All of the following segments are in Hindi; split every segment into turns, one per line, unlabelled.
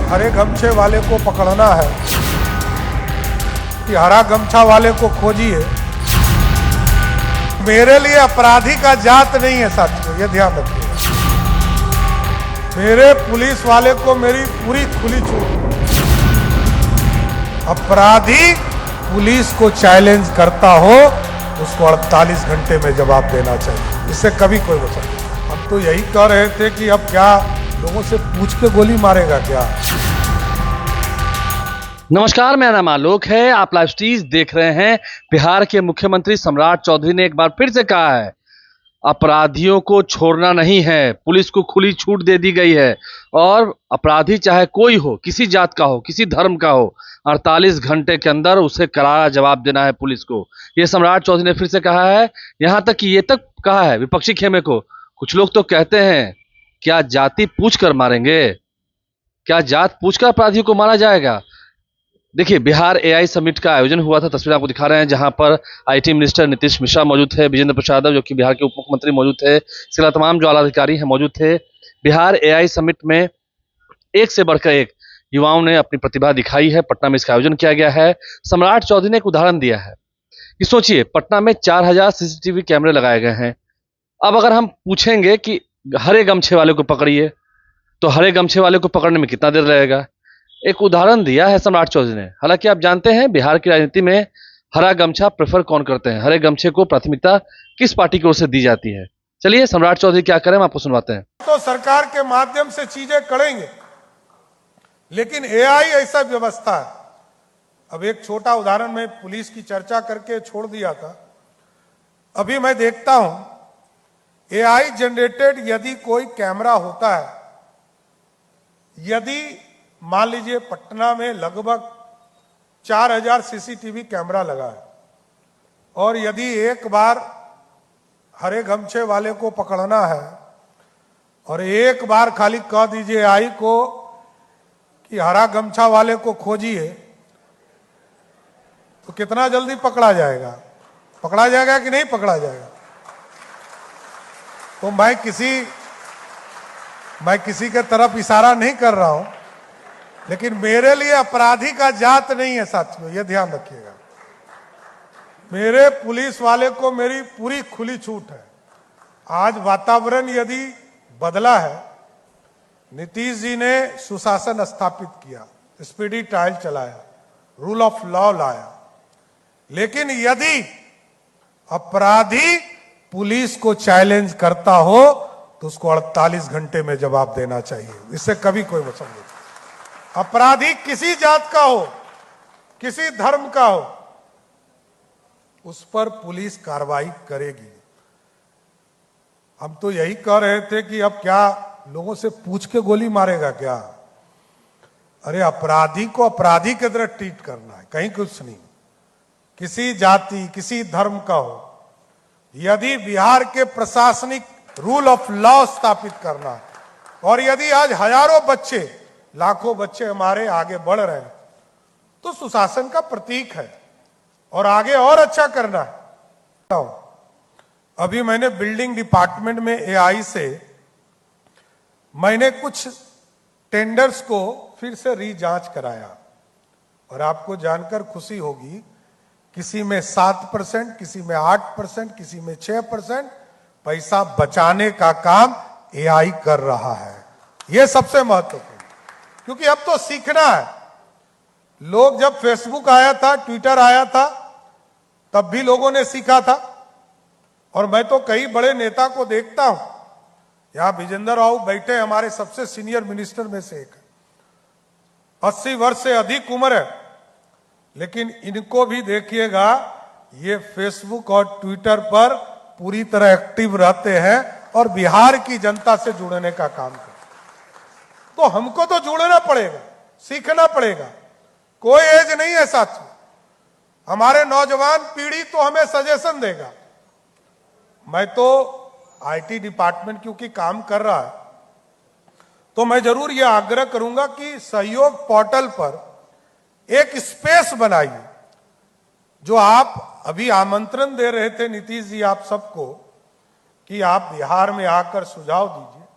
हरे गमछे वाले को पकड़ना है कि हरा गमछा वाले को खोजिए। मेरे लिए अपराधी का जात नहीं है साथियों, ये ध्यान रखिए। मेरे पुलिस वाले को मेरी पूरी खुली छूट। अपराधी पुलिस को चैलेंज करता हो उसको 48 घंटे में जवाब देना चाहिए, इससे कभी कोई बचा नहीं। हम तो यही कह रहे थे कि अब क्या लोगों से पूछ के गोली मारेगा क्या।
नमस्कार, मेरा नाम आलोक है। आप लाइव स्ट्रीज देख रहे हैं। बिहार के मुख्यमंत्री सम्राट चौधरी ने एक बार फिर से कहा है, अपराधियों को छोड़ना नहीं है, पुलिस को खुली छूट दे दी गई है और अपराधी चाहे कोई हो, किसी जात का हो, किसी धर्म का हो, 48 घंटे के अंदर उसे करारा जवाब देना है पुलिस को। ये सम्राट चौधरी ने फिर से कहा है। यहां तक कि ये तक कहा है विपक्षी खेमे को। कुछ लोग तो कहते हैं, क्या जाति पूछ कर मारेंगे? क्या जात पूछकर अपराधियों को मारा जाएगा? देखिए, बिहार एआई समिट का आयोजन हुआ था। तस्वीर आपको दिखा रहे हैं, जहां पर आईटी मिनिस्टर नीतीश मिश्रा मौजूद थे, विजेंद्र प्रसाद जो कि बिहार के उप मुख्यमंत्री मौजूद थे, इसके अलावा तमाम जो आला अधिकारी हैं मौजूद थे। बिहार एआई समिट में एक से बढ़कर एक युवाओं ने अपनी प्रतिभा दिखाई है। पटना में इसका आयोजन किया गया है। सम्राट चौधरी ने एक उदाहरण दिया है कि सोचिए, पटना में 4000 सीसीटीवी कैमरे लगाए गए हैं। अब अगर हम पूछेंगे कि हरे गमछे वाले को पकड़िए, तो हरे गमछे वाले को पकड़ने में कितना देर लगेगा? एक उदाहरण दिया है सम्राट चौधरी ने। हालांकि आप जानते हैं, बिहार की राजनीति में हरा गमछा प्रेफर कौन करते हैं, हरे गमछे को प्राथमिकता किस पार्टी की ओर से दी जाती है। चलिए सम्राट चौधरी क्या करें, हम आपको सुनवाते हैं।
तो सरकार के माध्यम से चीजें करेंगे, लेकिन एआई ऐसा व्यवस्था है। अब एक छोटा उदाहरण में पुलिस की चर्चा करके छोड़ दिया था। अभी मैं देखता हूं एआई जनरेटेड यदि कोई कैमरा होता है, यदि मान लीजिए पटना में लगभग 4000 सीसीटीवी कैमरा लगा है और यदि एक बार हरे गमछे वाले को पकड़ना है और एक बार खाली कह दीजिए आई को कि हरा गमछा वाले को खोजिए, तो कितना जल्दी पकड़ा जाएगा? पकड़ा जाएगा कि नहीं पकड़ा जाएगा? तो मैं किसी के तरफ इशारा नहीं कर रहा हूं, लेकिन मेरे लिए अपराधी का जात नहीं है साथियों, यह ध्यान रखिएगा। मेरे पुलिस वाले को मेरी पूरी खुली छूट है। आज वातावरण यदि बदला है, नीतीश जी ने सुशासन स्थापित किया, स्पीडी ट्रायल चलाया, रूल ऑफ लॉ लाया, लेकिन यदि अपराधी पुलिस को चैलेंज करता हो तो उसको 48 घंटे में जवाब देना चाहिए, इससे कभी कोई वचन नहीं। अपराधी किसी जात का हो, किसी धर्म का हो, उस पर पुलिस कार्रवाई करेगी। हम तो यही कह रहे थे कि अब क्या लोगों से पूछ के गोली मारेगा क्या? अरे अपराधी को अपराधी की तरह ट्रीट करना है, कहीं कुछ नहीं। किसी जाति किसी धर्म का हो, यदि बिहार के प्रशासनिक रूल ऑफ लॉ स्थापित करना है और यदि आज हजारों बच्चे, लाखों बच्चे हमारे आगे बढ़ रहे हैं, तो सुशासन का प्रतीक है और आगे और अच्छा करना है। अभी मैंने बिल्डिंग डिपार्टमेंट में एआई से मैंने कुछ टेंडर्स को फिर से रीजांच कराया और आपको जानकर खुशी होगी, किसी में 7%, किसी में 8%, किसी में 6% पैसा बचाने का काम एआई कर रहा है। यह सबसे महत्वपूर्ण, क्योंकि अब तो सीखना है। लोग जब फेसबुक आया था, ट्विटर आया था, तब भी लोगों ने सीखा था। और मैं तो कई बड़े नेता को देखता हूं, यहां विजेंद्र राव बैठे, हमारे सबसे सीनियर मिनिस्टर में से एक है, 80 वर्ष से अधिक उम्र है, लेकिन इनको भी देखिएगा, ये फेसबुक और ट्विटर पर पूरी तरह एक्टिव रहते हैं और बिहार की जनता से जुड़ने का काम करते। तो हमको तो जुड़ना पड़ेगा, सीखना पड़ेगा। कोई एज नहीं है साथियों। हमारे नौजवान पीढ़ी तो हमें सजेशन देगा। मैं तो आईटी डिपार्टमेंट क्योंकि काम कर रहा है, तो मैं जरूर यह आग्रह करूंगा कि सहयोग पोर्टल पर एक स्पेस बनाइए। जो आप अभी आमंत्रण दे रहे थे नीतीश जी आप सबको कि आप बिहार में आकर सुझाव दीजिए,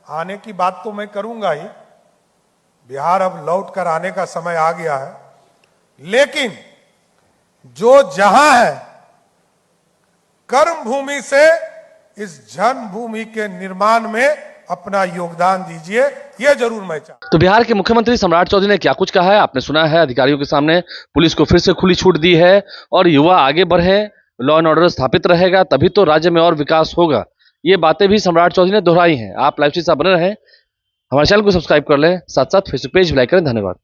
आने की बात तो मैं करूंगा ही, बिहार अब लौट कर आने का समय आ गया है, लेकिन जो जहां है कर्म भूमि से इस जन्मभूमि के निर्माण में अपना योगदान दीजिए, यह जरूर मैं चाहता हूं।
तो बिहार के मुख्यमंत्री सम्राट चौधरी ने क्या कुछ कहा है आपने सुना है। अधिकारियों के सामने पुलिस को फिर से खुली छूट दी है और युवा आगे बढ़े, लॉ एंड ऑर्डर स्थापित रहेगा तभी तो राज्य में और विकास होगा। ये बातें भी सम्राट चौधरी ने दोहराई हैं। आप लाइव से बने रहें, हमारे चैनल को सब्सक्राइब कर लें, साथ साथ फेसबुक पेज भी लाइक करें। धन्यवाद।